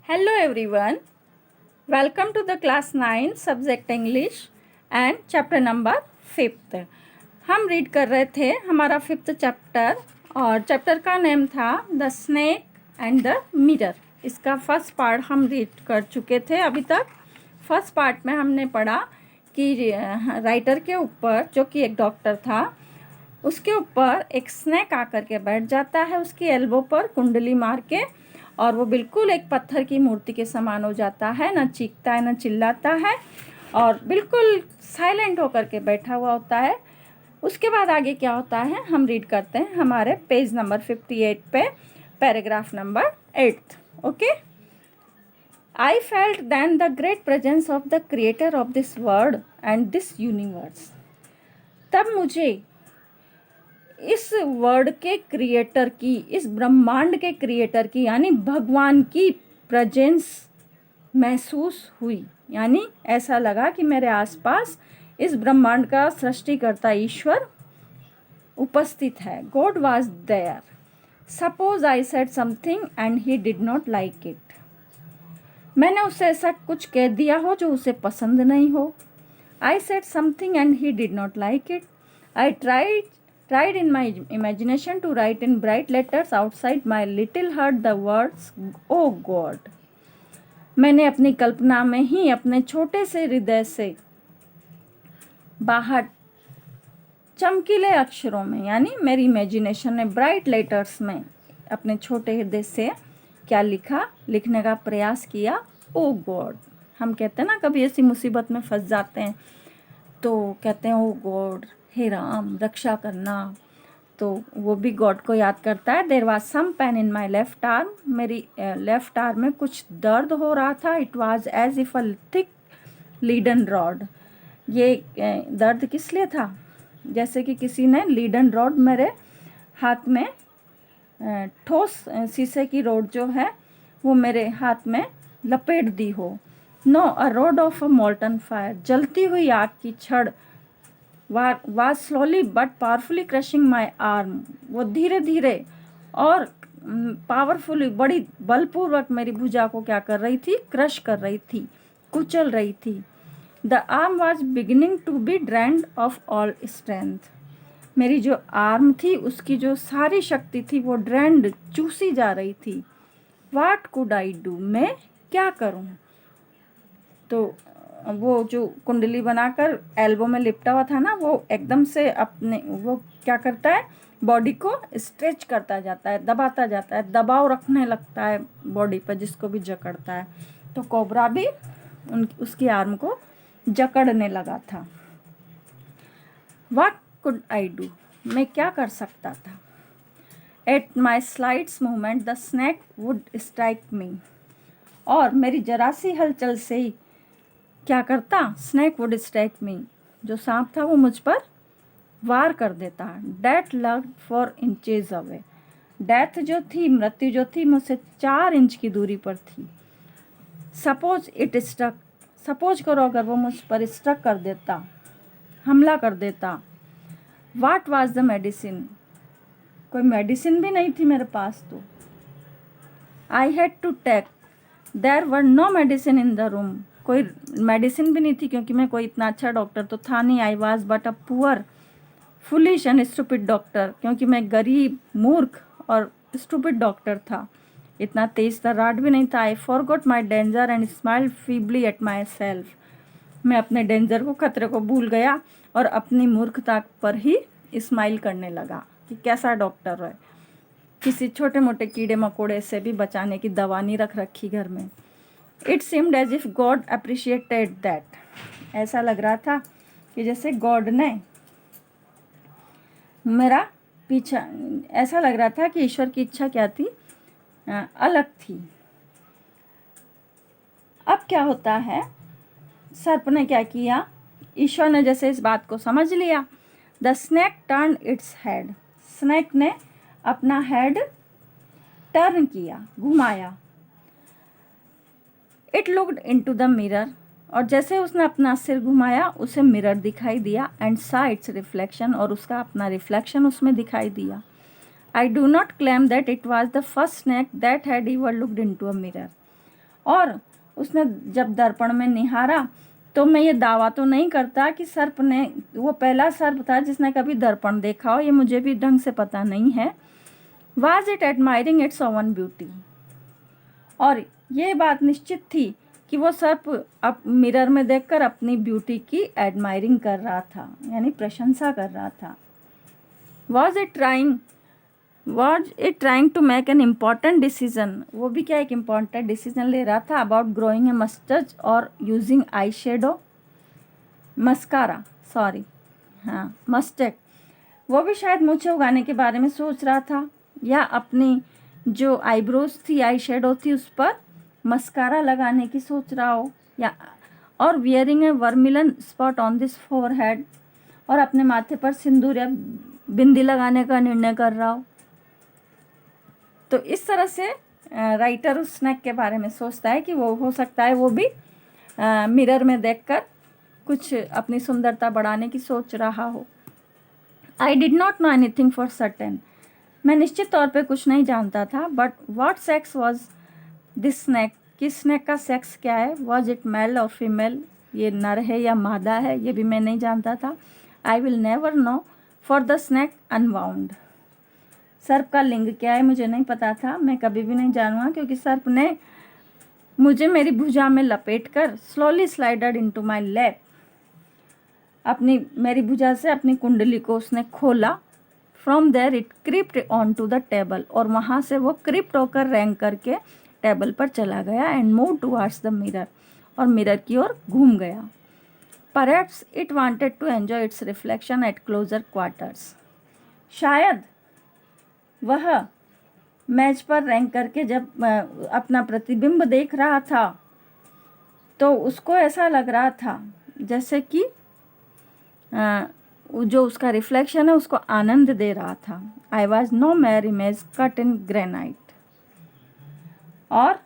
Hello everyone, welcome to the class 9 subject English and chapter number 5th। हम read कर रहे थे हमारा 5th चैप्टर और चैप्टर का नेम था the snake and the mirror. इसका फर्स्ट पार्ट हम रीड कर चुके थे अभी तक। फर्स्ट पार्ट में हमने पढ़ा कि राइटर के ऊपर, जो कि एक डॉक्टर था, उसके ऊपर एक स्नेक आकर के बैठ जाता है उसकी एल्बो पर कुंडली मार के, और वो बिल्कुल एक पत्थर की मूर्ति के समान हो जाता है, न चीखता है न चिल्लाता है और बिल्कुल साइलेंट होकर के बैठा हुआ होता है। उसके बाद आगे क्या होता है हम रीड करते हैं हमारे पेज नंबर 58 पे, paragraph number 8। Okay. I felt then the great presence of the creator of this world and this universe. तब मुझे इस वर्ड के क्रिएटर की, इस ब्रह्मांड के क्रिएटर की यानी भगवान की प्रेजेंस महसूस हुई। यानी ऐसा लगा कि मेरे आसपास इस ब्रह्मांड का सृष्टिकर्ता ईश्वर उपस्थित है। God was there. Suppose I said something and he did not like it. मैंने उसे ऐसा कुछ कह दिया हो जो उसे पसंद नहीं हो। आई said something and he did not like it. I tried in my imagination to write in bright letters outside my little hut the words oh God। मैंने अपनी कल्पना में ही अपने छोटे से हृदय से बाहर चमकीले अक्षरों में, यानी मेरी इमेजिनेशन ने ब्राइट लेटर्स में अपने छोटे हृदय से क्या लिखा, लिखने का प्रयास किया, ओ गॉड। हम कहते हैं ना, कभी ऐसी मुसीबत में फंस जाते हैं तो कहते हैं ओ गॉड, हे राम रक्षा करना, तो वो भी गॉड को याद करता है। There was some pain in my left arm. मेरी लेफ्ट आर्म में कुछ दर्द हो रहा था। It was as if a thick leaden rod. ये दर्द किस लिए था? जैसे कि किसी ने लीडन रॉड मेरे हाथ में, ठोस शीशे की रोड जो है वो मेरे हाथ में लपेट दी हो। No, a rod of a molten fire. जलती हुई आग की छड़ was slowly but powerfully crushing my arm। वो धीरे धीरे और पावरफुली, बड़ी बलपूर्वक मेरी भुजा को क्या कर रही थी? क्रश कर रही थी, कुचल रही थी। The arm was beginning to be drained of all strength. मेरी जो आर्म थी उसकी जो सारी शक्ति थी वो ड्रेन्ड, चूसी जा रही थी। वाट कुड आई डू, मैं क्या करूं? तो वो जो कुंडली बनाकर एल्बो में लिपटा हुआ था ना, वो एकदम से अपने, वो क्या करता है, बॉडी को स्ट्रेच करता जाता है, दबाता जाता है, दबाव रखने लगता है बॉडी पर, जिसको भी जकड़ता है। तो कोबरा भी उसकी आर्म को जकड़ने लगा था। व्हाट कुड आई डू, मैं क्या कर सकता था? At my slides movement the snake would strike मी। और मेरी जरा सी हलचल से ही क्या करता? स्नेक वुड स्ट्राइक मी। जो सांप था वो मुझ पर वार कर देता। डेथ लग फॉर इंचेज अवे। डेथ जो थी, मृत्यु जो थी, मुझसे 4 इंच की दूरी पर थी। सपोज इट स्ट्रक, सपोज करो अगर वो मुझ पर स्ट्रक कर देता, हमला कर देता। वाट वॉज द मेडिसिन, कोई मेडिसिन भी नहीं थी मेरे पास। तो I had to take, there were no medicine in the room. कोई मेडिसिन भी नहीं थी क्योंकि मैं कोई इतना अच्छा डॉक्टर तो था नहीं। I was but a poor foolish and stupid doctor, क्योंकि मैं गरीब, मूर्ख और स्टूपिड डॉक्टर था। इतना तेज तर्राट भी नहीं था। I forgot my danger and smiled feebly at my self. मैं अपने डेंजर को, खतरे को भूल गया और अपनी मूर्खता पर ही स्माइल करने लगा कि कैसा डॉक्टर है, किसी छोटे मोटे कीड़े मकोड़े से भी बचाने की दवा नहीं रख रखी घर में। It seemed as if God appreciated that. ऐसा लग रहा था कि जैसे गॉड ने मेरा पीछा, ऐसा लग रहा था कि ईश्वर की इच्छा क्या थी, अलग थी। अब क्या होता है, सर्प ने क्या किया, ईश्वर ने जैसे इस बात को समझ लिया। The snake turn its head. Snake ने अपना हेड टर्न किया, घुमाया। It looked into the mirror. और जैसे उसने अपना सिर घुमाया उसे मिरर दिखाई दिया। एंड सा इट्स रिफ्लेक्शन, और उसका अपना रिफ्लेक्शन उसमें दिखाई दिया। I do not claim that it was the first snake that had ever looked into a mirror. और उसने जब दर्पण में निहारा तो मैं ये दावा तो नहीं करता कि सर्प ने, वो पहला सर्प था जिसने कभी दर्पण देखा हो, ये मुझे भी ढंग से पता नहीं है। Was it admiring it's own beauty, और ये बात निश्चित थी कि वो सर्प अब मिरर में देखकर अपनी ब्यूटी की एडमायरिंग कर रहा था, यानी प्रशंसा कर रहा था। Was it trying to make an important decision, वो भी क्या एक इम्पॉर्टेंट डिसीजन ले रहा था अबाउट ग्रोइंग ए मस्टच और using eye shadow, mascara, sorry, हाँ मस्टेक, वो भी शायद मूछें उगाने के बारे में सोच रहा था, या अपनी जो आईब्रोज थी, आई शेडो थी, उस पर मस्कारा लगाने की सोच रहा हो, या और wearing a vermilion spot on this forehead, और अपने माथे पर सिंदूर या बिंदी लगाने का निर्णय कर रहा हो। तो इस तरह से राइटर उस स्नैक के बारे में सोचता है कि वो हो सकता है वो भी मिरर में देखकर कुछ अपनी सुंदरता बढ़ाने की सोच रहा हो। I did not know anything for certain, मैं निश्चित तौर पे कुछ नहीं जानता था, but what sex was this snake, किस स्नैक का सेक्स क्या है, वॉज इट मेल और फीमेल, ये नर है या मादा है, ये भी मैं नहीं जानता था। I will never know for the snake unbound, सर्प का लिंग क्या है मुझे नहीं पता था, मैं कभी भी नहीं जानूंगा, क्योंकि सर्प ने मुझे मेरी भुजा में लपेटकर slowly slided into my lap, मेरी भुजा से अपनी कुंडली को उसने खोला। From there it crept on to the table, और वहाँ से वो क्रिप्ट होकर रैंक करके टेबल पर चला गया, and move towards the mirror, और मिरर की ओर घूम गया। Perhaps it wanted to enjoy its reflection at closer quarters, शायद वह मैच पर रैंक करके जब अपना प्रतिबिंब देख रहा था तो उसको ऐसा लग रहा था जैसे कि जो उसका रिफ्लेक्शन है उसको आनंद दे रहा था। I was no mere image cut in granite, और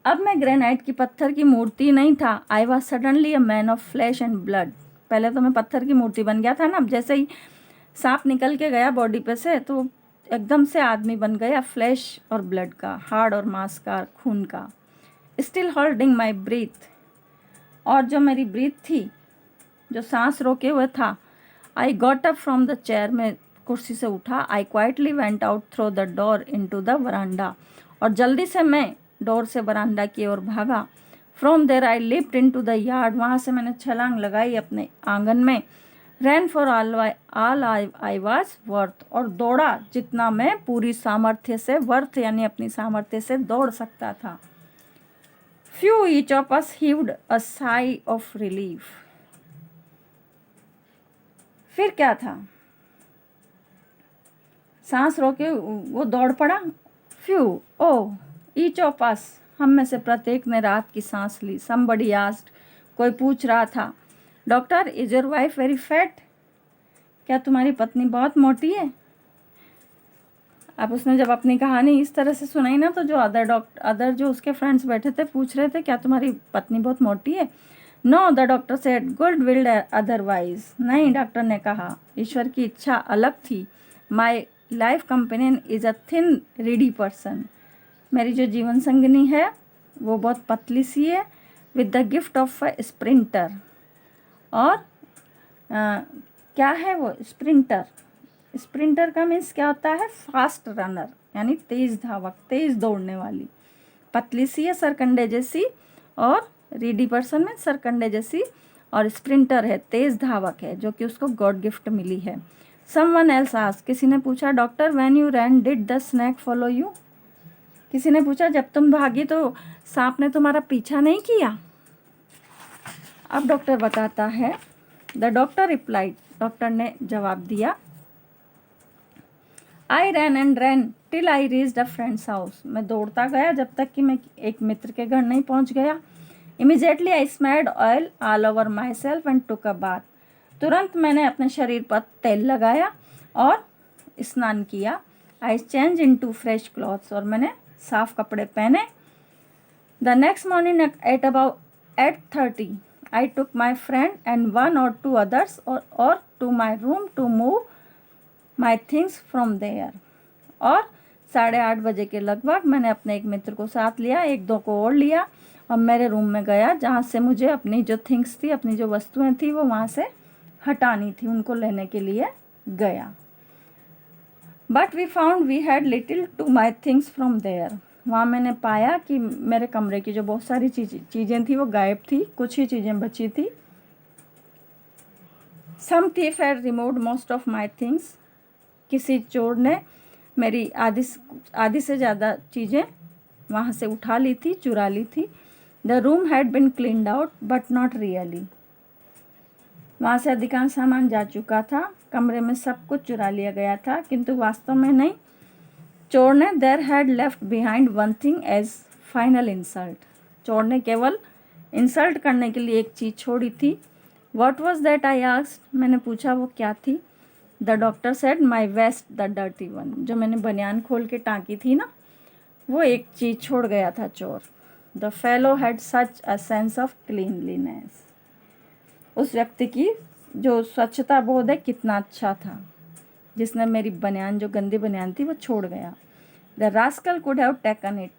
अब मैं ग्रेनाइट की पत्थर की मूर्ति नहीं था। I was suddenly a man of flash and blood, पहले तो मैं पत्थर की मूर्ति बन गया था ना, अब जैसे ही सांप निकल के गया बॉडी पे से तो एकदम से आदमी बन गया, फ्लैश और ब्लड का, हार्ड और मांस का, खून का। स्टिल होल्डिंग माई ब्रीथ, और जो मेरी ब्रीथ थी, जो सांस रोके हुए था। I got up from the chair, मैं कुर्सी से उठा। I quietly went out through the door into the veranda, और जल्दी से मैं डोर से वरांडा की ओर भागा। From there I leaped into the yard, वहाँ से मैंने छलांग लगाई अपने आंगन में। Ran for all I was worth, और दौड़ा जितना मैं पूरी सामर्थ्य से, वर्थ यानी अपनी सामर्थ्य से दौड़ सकता था। Phew each of us heaved a sigh of relief, फिर क्या था, सांस रोके वो दौड़ पड़ा। Phew, oh, each of us, हम में से प्रत्येक ने रात की सांस ली। समबडी आस्क्ड, कोई पूछ रहा था, doctor is your wife very fat, क्या तुम्हारी पत्नी बहुत मोटी है। अब उसने जब अपनी कहानी इस तरह से सुनाई ना, तो जो अदर जो उसके फ्रेंड्स बैठे थे पूछ रहे थे, क्या तुम्हारी पत्नी बहुत मोटी है। No, the doctor said, God willed otherwise, नहीं, डॉक्टर ने कहा, ईश्वर की इच्छा अलग थी। My life companion is a thin reedy person, मेरी जो जीवन संगिनी है वो बहुत पतली सी है। With the gift of a sprinter, और क्या है वो स्प्रिंटर, स्प्रिंटर का मीन्स क्या होता है, फास्ट रनर, यानी तेज धावक, तेज दौड़ने वाली। पतली सी है, सरकंडे जैसी, और रीडी पर्सन में सरकंडे जैसी, और स्प्रिंटर है, तेज धावक है, जो कि उसको गॉड गिफ्ट मिली है। समवन एल्स आस्क्ड, किसी ने पूछा, doctor when you ran did the snake follow you, किसी ने पूछा जब तुम भागी तो सांप ने तुम्हारा पीछा नहीं किया। अब डॉक्टर बताता है, द डॉक्टर रिप्लाइड, डॉक्टर ने जवाब दिया, I ran and ran till I reached a friend's house, मैं दौड़ता गया जब तक कि मैं एक मित्र के घर नहीं पहुंच गया। Immediately I smeared oil all over myself and took a bath, तुरंत मैंने अपने शरीर पर तेल लगाया और स्नान किया। I change into fresh clothes, और मैंने साफ कपड़े पहने। The next morning at about 8:30 I took my friend and one or two others or to my room to move my things from there, और 8:30 बजे के लगभग मैंने अपने एक मित्र को साथ लिया, 1-2 को और लिया और मेरे रूम में गया, जहाँ से मुझे अपनी जो थिंग्स थी, अपनी जो वस्तुएं थी वो वहाँ से हटानी थी, उनको लेने के लिए गया। But we found we had little to my things from there. वहाँ मैंने पाया कि मेरे कमरे की जो बहुत सारी चीज़ें थी वो गायब थी, कुछ ही चीज़ें बची थी। सम thief had removed most of my things। किसी चोर ने मेरी आधी से ज़्यादा चीज़ें वहाँ से उठा ली थी, चुरा ली थी। The room had been cleaned out but not really. वहाँ से अधिकांश सामान जा चुका था, कमरे में सब कुछ चुरा लिया गया था, किंतु वास्तव में नहीं। चोर ने there had left behind one thing as final insult. चोर ने केवल इंसल्ट करने के लिए एक चीज़ छोड़ी थी। What was that? I asked। मैंने पूछा वो क्या थी। The doctor said my vest, the dirty one। जो मैंने बनियान खोल के टाँकी थी ना, वो एक चीज़ छोड़ गया था चोर। The fellow had such a sense of cleanliness। उस व्यक्ति की जो स्वच्छता बोध है कितना अच्छा था, जिसने मेरी बनियान, जो गंदी बनियान थी, वो छोड़ गया। The rascal could have taken it।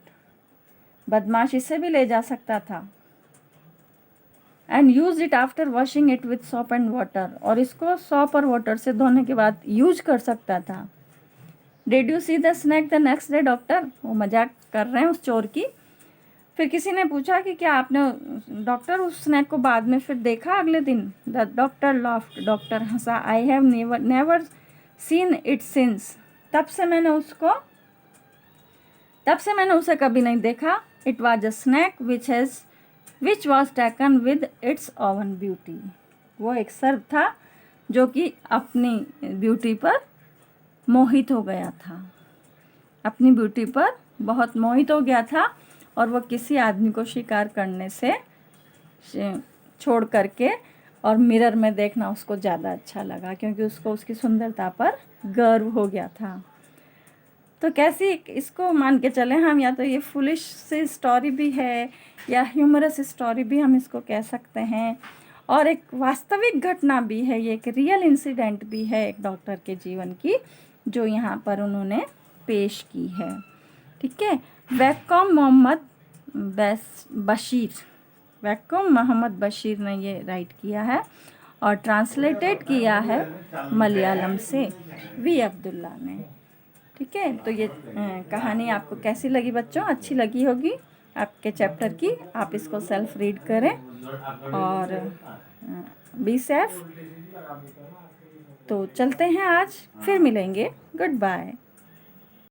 बदमाश इसे भी ले जा सकता था। And use it after washing it with soap and water. और इसको सोप और वाटर से धोने के बाद यूज कर सकता था। Did you see the snake the next day doctor. वो मजाक कर रहे हैं उस चोर की। फिर किसी ने पूछा कि क्या आपने डॉक्टर उस स्नैक को बाद में फिर देखा अगले दिन। The doctor laughed. डॉक्टर हंसा। I have never seen it since. तब से मैंने उसे कभी नहीं देखा। It was a snake which was taken with its own beauty. वो एक सर्प था जो कि अपनी ब्यूटी पर मोहित हो गया था, अपनी ब्यूटी पर बहुत मोहित हो गया था, और वो किसी आदमी को शिकार करने से छोड़ करके और मिरर में देखना उसको ज़्यादा अच्छा लगा, क्योंकि उसको उसकी सुंदरता पर गर्व हो गया था। तो कैसी इसको मान के चले हम, या तो ये फुलिश सी स्टोरी भी है या ह्यूमरस स्टोरी भी हम इसको कह सकते हैं, और एक वास्तविक घटना भी है। ये एक रियल इंसिडेंट भी है एक डॉक्टर के जीवन की, जो यहाँ पर उन्होंने पेश की है। ठीक है। वैक्कम मोहम्मद बशीर ने ये राइट किया है और ट्रांसलेटेड किया है मलयालम से वी अब्दुल्ला ने। ठीक है। तो ये कहानी आपको कैसी लगी बच्चों? अच्छी लगी होगी आपके चैप्टर की। आप इसको सेल्फ रीड करें और बी सेफ। तो चलते हैं आज, फिर मिलेंगे। Good bye.